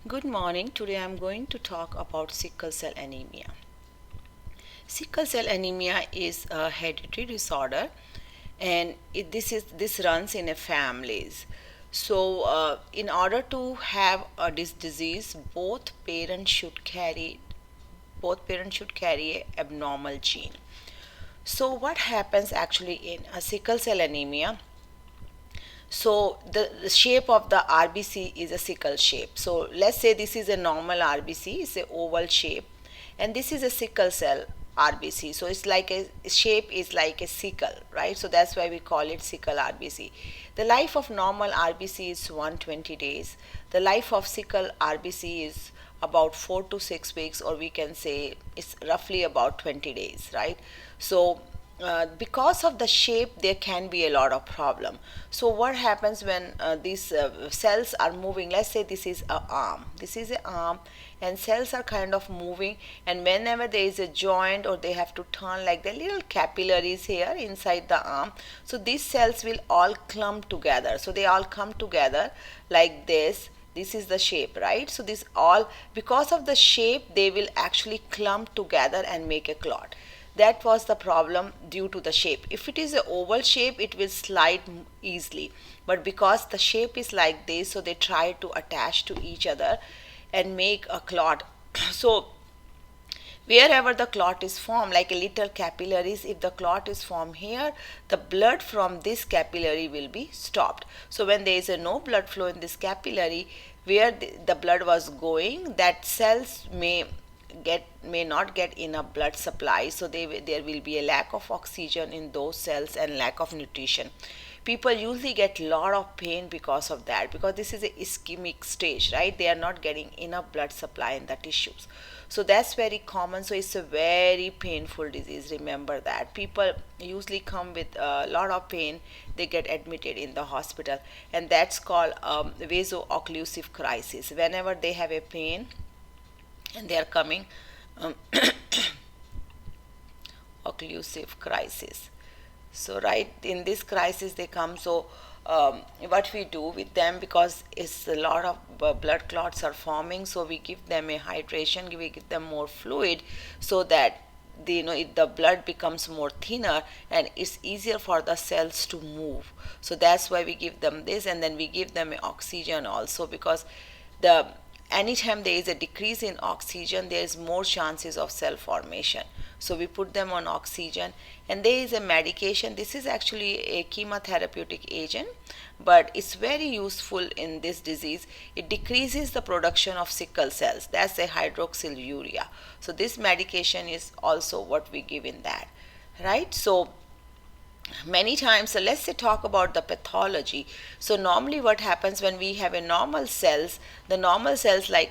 Good morning. Today I'm going to talk about sickle cell anemia. Sickle cell anemia is a hereditary disorder, and this runs in a families. So, in order to have this disease, both parents should carry a abnormal gene. So, what happens actually in a sickle cell anemia? So the shape of the RBC is a sickle shape. So let's say this is a normal RBC, it's a oval shape, and this is a sickle cell RBC. So it's like a shape is like a sickle, right? So that's why we call it sickle RBC. The life of normal RBC is 120 days. The life of sickle RBC is about 4 to 6 weeks, or we can say it's roughly about 20 days, right? So because of the shape there can be a lot of problem. So what happens when these cells are moving? Let's say this is an arm, and cells are kind of moving, and whenever there is a joint or they have to turn, like the little capillaries here inside the arm, so these cells will all clump together. So they all come together like this is the shape, right? So this all, because of the shape, they will actually clump together and make a clot. That was the problem due to the shape. If it is an oval shape, it will slide easily, but because the shape is like this, so they try to attach to each other and make a clot. So wherever the clot is formed, like a little capillaries, if the clot is formed here, the blood from this capillary will be stopped. So when there is a no blood flow in this capillary, where the blood was going, that cells may not get enough blood supply, so there will be a lack of oxygen in those cells and lack of nutrition. People usually get a lot of pain because of that, because this is a ischemic stage, right? They are not getting enough blood supply in the tissues. So that's very common. So it's a very painful disease. Remember that. People usually come with a lot of pain, they get admitted in the hospital, and that's called vaso-occlusive crisis. Whenever they have a pain and they are coming, um, occlusive crisis. So right in this crisis they come. So what we do with them, because it's a lot of blood clots are forming, so we give them a hydration, we give them more fluid, so that the blood becomes more thinner and it's easier for the cells to move. So that's why we give them this, and then we give them oxygen also, because the anytime there is a decrease in oxygen, there is more chances of cell formation. So we put them on oxygen, and there is a medication. This is actually a chemotherapeutic agent, but it's very useful in this disease. It decreases the production of sickle cells. That's a hydroxylurea. So this medication is also what we give in that, right? So many times, so let's say talk about the pathology. So normally what happens when we have a normal cells, the normal cells, like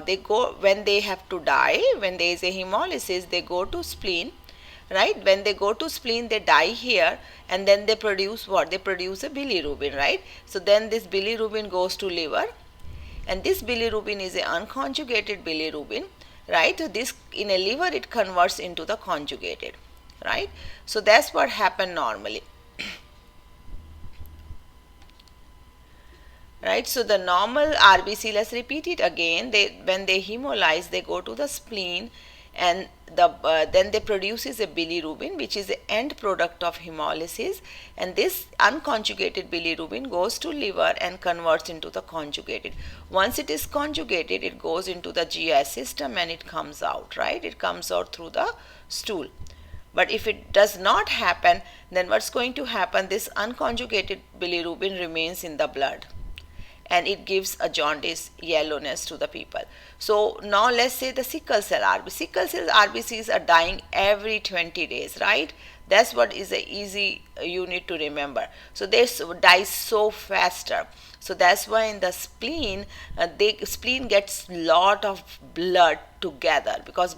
they go, when they have to die, when there is a hemolysis, they go to spleen, right? When they go to spleen, they die here, and then they produce what? They produce a bilirubin, right? So then this bilirubin goes to liver, and this bilirubin is a unconjugated bilirubin, right? So this, in a liver, it converts into the conjugated, right? So that's what happened normally. Right? So the normal RBC, let's repeat it again. When they hemolyze, they go to the spleen, and then they produces a bilirubin, which is the end product of hemolysis, and this unconjugated bilirubin goes to liver and converts into the conjugated. Once it is conjugated, it goes into the GI system and it comes out, right? It comes out through the stool. But if it does not happen, then what's going to happen? This unconjugated bilirubin remains in the blood, and it gives a jaundice yellowness to the people. So now let's say the sickle cell RBC. Sickle cell RBCs are dying every 20 days, right? That's what is a easy you need to remember. So they die so faster. So that's why in the spleen, spleen gets lot of blood together, because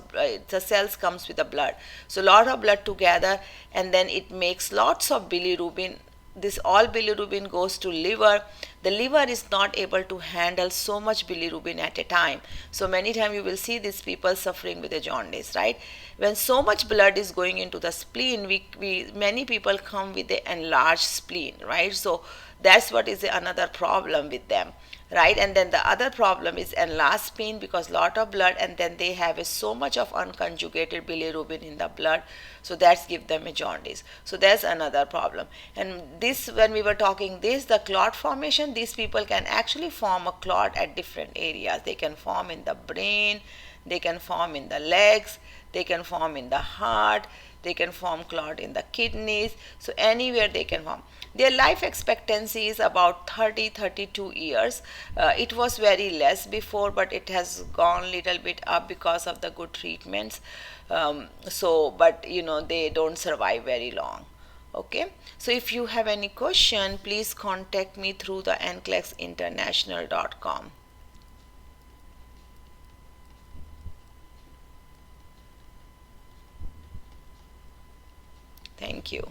the cells comes with the blood. So lot of blood together, and then it makes lots of bilirubin. This all bilirubin goes to liver. The liver is not able to handle so much bilirubin at a time. So many times you will see these people suffering with a jaundice, right? When so much blood is going into the spleen, many people come with an enlarged spleen, right? So that's what is another problem with them. right? And then the other problem is enlarged spleen, because lot of blood, and then they have so much of unconjugated bilirubin in the blood, so that's give them a jaundice. So that's another problem. And this, when we were talking this, the clot formation, these people can actually form a clot at different areas. They can form in the brain, they can form in the legs, they can form in the heart, they can form clot in the kidneys, so anywhere they can form. Their life expectancy is about 30-32 years. It was very less before, but it has gone little bit up because of the good treatments. But they don't survive very long. Okay, so if you have any question, please contact me through the nclexinternational.com. Thank you.